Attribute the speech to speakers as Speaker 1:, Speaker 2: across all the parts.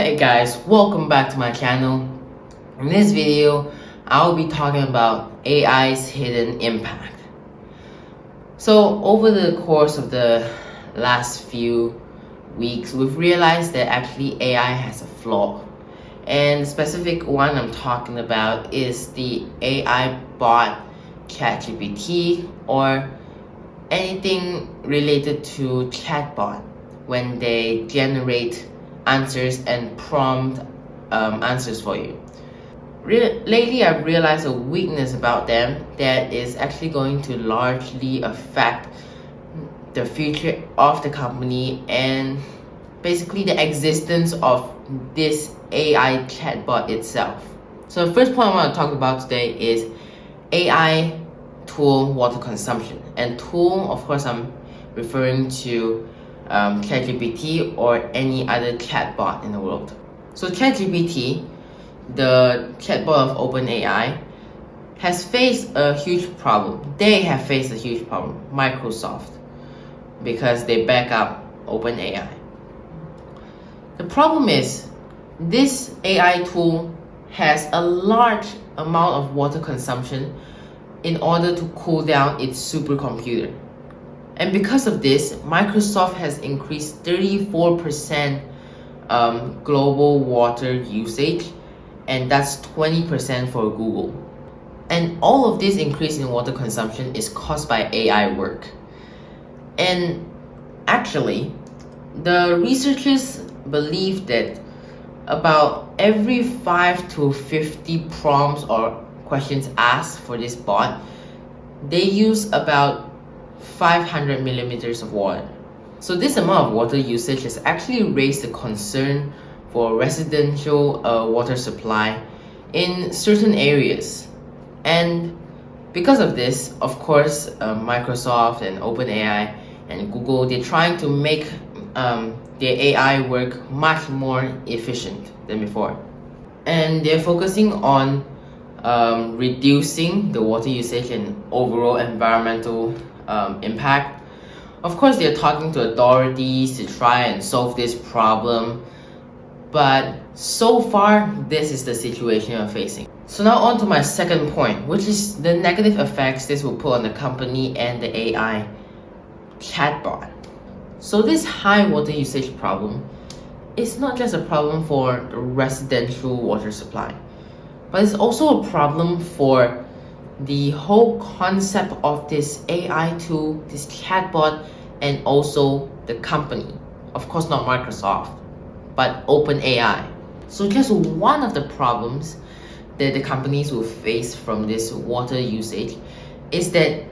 Speaker 1: Hey guys, welcome back to my channel. In this video, I'll be talking about AI's hidden impact. So over the course of the last few weeks, we've realized that actually AI has a flaw. And the specific one I'm talking about is the AI bot ChatGPT, or anything related to chatbot when they generate answers and prompt answers for you. Lately, I've realized a weakness about them that is actually going to largely affect the future of the company and basically the existence of this AI chatbot itself. So the first point I want to talk about today is AI tool water consumption. And tool, of course, I'm referring to ChatGPT or any other chatbot in the world. So ChatGPT, the chatbot of OpenAI, has faced a huge problem. They have faced a huge problem, Microsoft, because they back up OpenAI. The problem is this AI tool has a large amount of water consumption in order to cool down its supercomputer. And because of this, Microsoft has increased 34% global water usage, and that's 20% for Google. And all of this increase in water consumption is caused by AI work. And actually, the researchers believe that about every 5 to 50 prompts or questions asked for this bot, they use about 500 millimeters of water. So this amount of water usage has actually raised the concern for residential water supply in certain areas. And because of this, of course, Microsoft and OpenAI and Google, they're trying to make their AI work much more efficient than before. And they're focusing on reducing the water usage and overall environmental impact. Of course, they're talking to authorities to try and solve this problem, but so far, this is the situation we're facing. So now on to my second point, which is the negative effects this will put on the company and the AI chatbot. So this high water usage problem is not just a problem for the residential water supply, but it's also a problem for the whole concept of this AI tool, this chatbot, and also the company. Of course, not Microsoft, but OpenAI. So just one of the problems that the companies will face from this water usage is that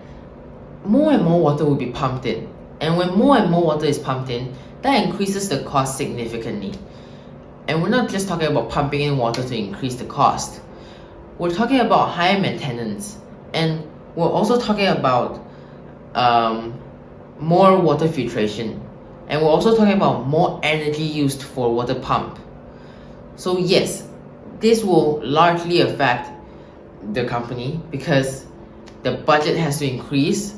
Speaker 1: more and more water will be pumped in. And when more and more water is pumped in, that increases the cost significantly. And we're not just talking about pumping in water to increase the cost. We're talking about higher maintenance, and we're also talking about more water filtration, and we're also talking about more energy used for water pump. So yes, this will largely affect the company because the budget has to increase,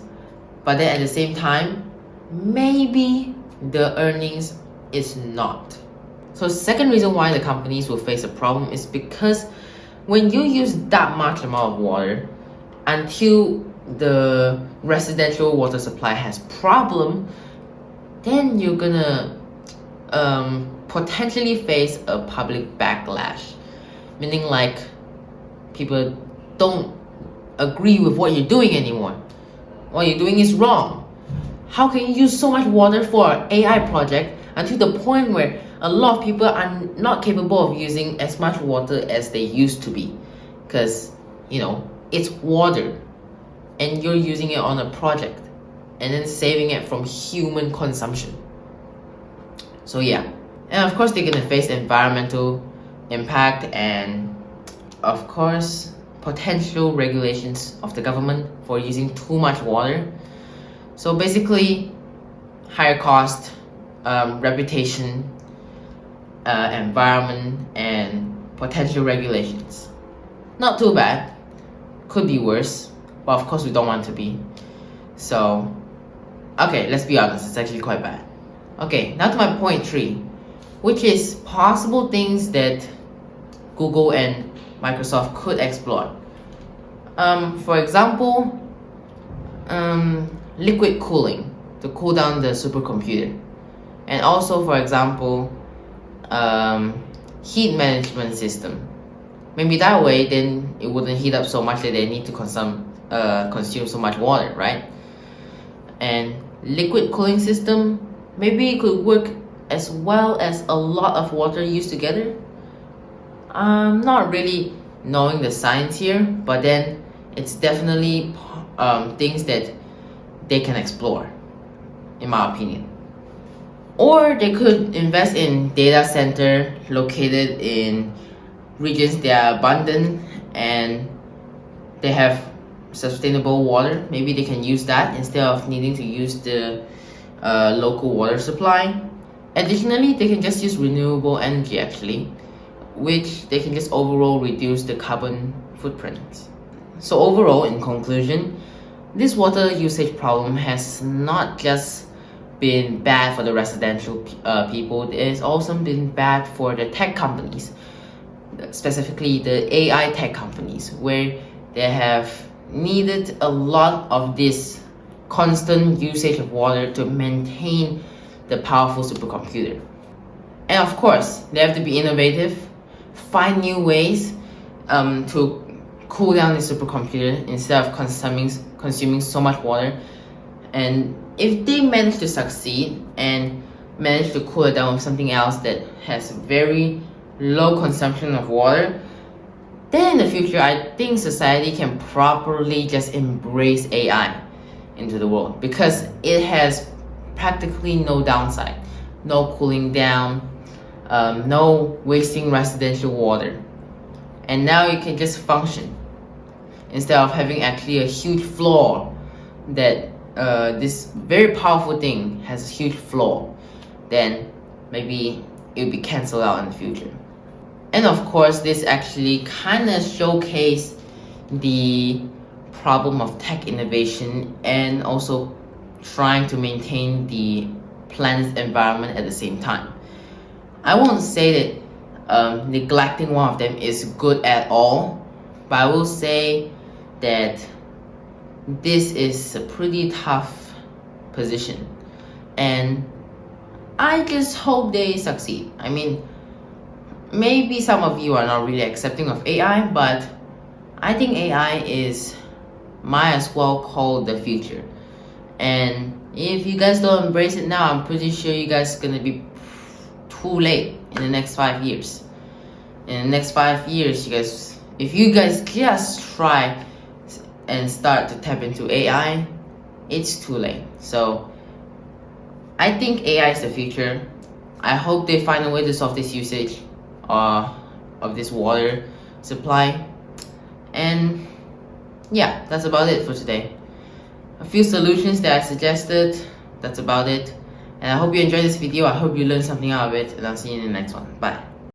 Speaker 1: but then at the same time, maybe the earnings is not. So second reason why the companies will face a problem is because when you use that much amount of water until the residential water supply has problem, then you're gonna potentially face a public backlash, meaning like people don't agree with what you're doing anymore. What you're doing is wrong. How can you use so much water for an AI project until the point where a lot of people are not capable of using as much water as they used to be? Because, it's water and you're using it on a project and then saving it from human consumption. So yeah. And of course, they're going to face environmental impact and, of course, potential regulations of the government for using too much water. So basically, higher cost, reputation, environment, and potential regulations. Not too bad. Could be worse, but of course we don't want to be. So, okay, let's be honest, it's actually quite bad. Okay, now to my point 3. which is possible things that Google and Microsoft could explore. For example, liquid cooling to cool down the supercomputer, and also, for example, heat management system. Maybe that way, then it wouldn't heat up so much that they need to consume so much water, right? And liquid cooling system, maybe it could work as well as a lot of water used together. I'm not really knowing the science here, but then it's definitely things that they can explore, in my opinion. Or they could invest in data center located in regions that are abundant and they have sustainable water. Maybe they can use that instead of needing to use the local water supply. Additionally, they can just use renewable energy actually, which they can just overall reduce the carbon footprint. So overall, in conclusion, this water usage problem has not just been bad for the residential people, it has also been bad for the tech companies, specifically the AI tech companies, where they have needed a lot of this constant usage of water to maintain the powerful supercomputer. And of course, they have to be innovative, find new ways to cool down the supercomputer instead of consuming so much water. And if they manage to succeed and manage to cool it down with something else that has very low consumption of water, then in the future, I think society can properly just embrace AI into the world, because it has practically no downside, no cooling down, no wasting residential water. And now it can just function instead of having actually a huge flaw that this very powerful thing has a huge flaw, then maybe it will be cancelled out in the future. And of course, this actually kind of showcased the problem of tech innovation and also trying to maintain the planet's environment at the same time. I won't say that neglecting one of them is good at all, but I will say that this is a pretty tough position, and I just hope they succeed. I mean, maybe some of you are not really accepting of AI, but I think AI might as well call the future. And if you guys don't embrace it now, I'm pretty sure you guys are gonna be too late in the next 5 years. In the next 5 years, if you guys just try and start to tap into AI, it's too late. So I think AI is the future. I hope they find a way to solve this usage of this water supply. And yeah, that's about it for today. A few solutions that I suggested, that's about it. And I hope you enjoyed this video. I hope you learned something out of it, and I'll see you in the next one. Bye.